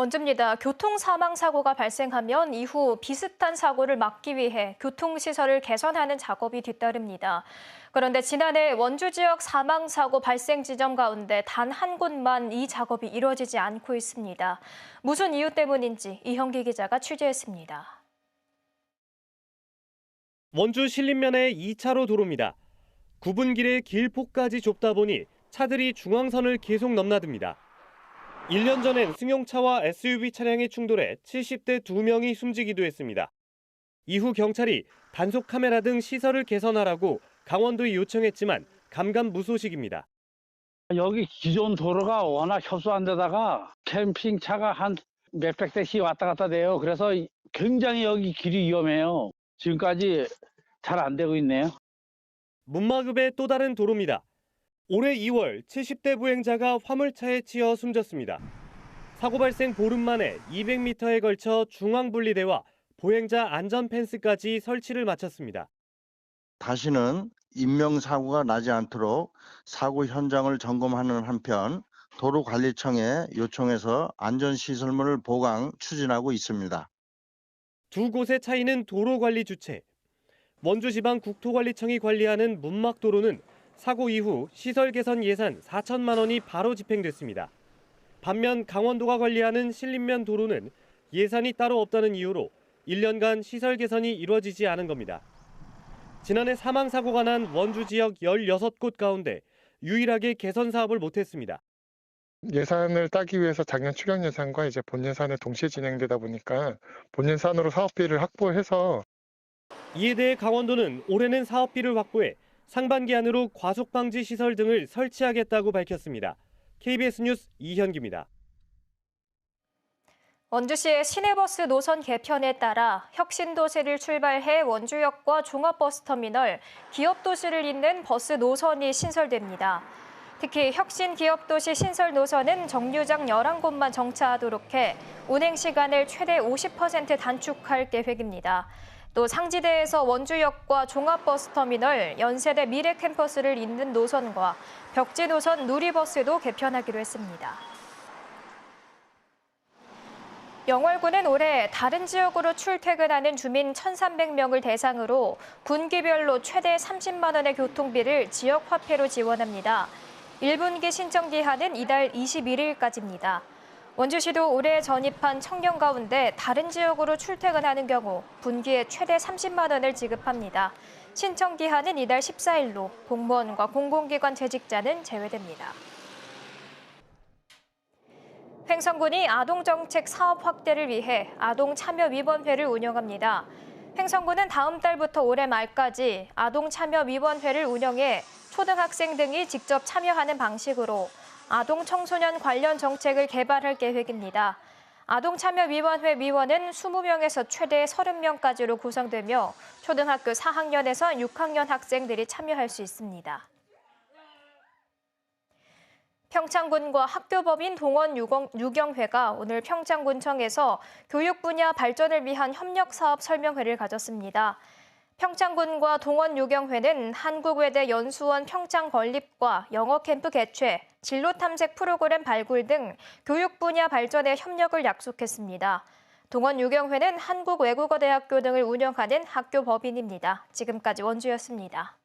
원주입니다. 교통사망사고가 발생하면 이후 비슷한 사고를 막기 위해 교통시설을 개선하는 작업이 뒤따릅니다. 그런데 지난해 원주 지역 사망사고 발생 지점 가운데 단 한 곳만 이 작업이 이루어지지 않고 있습니다. 무슨 이유 때문인지 이형기 기자가 취재했습니다. 원주 신림면의 2차로 도로입니다. 구분길의 길폭까지 좁다 보니 차들이 중앙선을 계속 넘나듭니다. 1년 전엔 승용차와 SUV 차량이 충돌해 70대 2명이 숨지기도 했습니다. 이후 경찰이 단속 카메라 등 시설을 개선하라고 강원도에 요청했지만 감감무소식입니다. 여기 기존 도로가 워낙 협소한 데다가 캠핑차가 한 몇백 대씩 왔다 갔다 돼요. 그래서 굉장히 여기 길이 위험해요. 지금까지 잘 안 되고 있네요. 문마급의 또 다른 도로입니다. 올해 2월 70대 보행자가 화물차에 치여 숨졌습니다. 사고 발생 보름 만에 200m에 걸쳐 중앙분리대와 보행자 안전 펜스까지 설치를 마쳤습니다. 다시는 인명사고가 나지 않도록 사고 현장을 점검하는 한편 도로관리청에 요청해서 안전시설물을 보강 추진하고 있습니다. 두 곳의 차이는 도로관리 주체. 원주지방국토관리청이 관리하는 문막도로는 사고 이후 시설 개선 예산 4천만 원이 바로 집행됐습니다. 반면 강원도가 관리하는 신림면 도로는 예산이 따로 없다는 이유로 1년간 시설 개선이 이루어지지 않은 겁니다. 지난해 사망사고가 난 원주 지역 16곳 가운데 유일하게 개선 사업을 못했습니다. 예산을 따기 위해서 작년 추경 예산과 이제 본 예산에 동시에 진행되다 보니까 본 예산으로 사업비를 확보해서 이에 대해 강원도는 올해는 사업비를 확보해 상반기 안으로 과속방지 시설 등을 설치하겠다고 밝혔습니다. KBS 뉴스 이현기입니다. 원주시의 시내버스 노선 개편에 따라 혁신도시를 출발해 원주역과 종합버스터미널, 기업도시를 잇는 버스 노선이 신설됩니다. 특히 혁신기업도시 신설 노선은 정류장 11곳만 정차하도록 해 운행 시간을 최대 50% 단축할 계획입니다. 또 상지대에서 원주역과 종합버스터미널, 연세대 미래캠퍼스를 잇는 노선과 벽지 노선 누리버스도 개편하기로 했습니다. 영월군은 올해 다른 지역으로 출퇴근하는 주민 1,300명을 대상으로 분기별로 최대 30만 원의 교통비를 지역 화폐로 지원합니다. 1분기 신청 기한은 이달 21일까지입니다. 원주시도 올해 전입한 청년 가운데 다른 지역으로 출퇴근하는 경우 분기에 최대 30만 원을 지급합니다. 신청 기한은 이달 14일로 공무원과 공공기관 재직자는 제외됩니다. 횡성군이 아동정책 사업 확대를 위해 아동참여위원회를 운영합니다. 횡성군은 다음 달부터 올해 말까지 아동참여위원회를 운영해 초등학생 등이 직접 참여하는 방식으로 아동 청소년 관련 정책을 개발할 계획입니다. 아동참여위원회 위원은 20명에서 최대 30명까지로 구성되며 초등학교 4학년에서 6학년 학생들이 참여할 수 있습니다. 평창군과 학교법인 동원 유경회가 오늘 평창군청에서 교육 분야 발전을 위한 협력사업 설명회를 가졌습니다. 평창군과 동원유경회는 한국외대 연수원 평창 건립과 영어 캠프 개최, 진로 탐색 프로그램 발굴 등 교육 분야 발전에 협력을 약속했습니다. 동원유경회는 한국외국어대학교 등을 운영하는 학교 법인입니다. 지금까지 원주였습니다.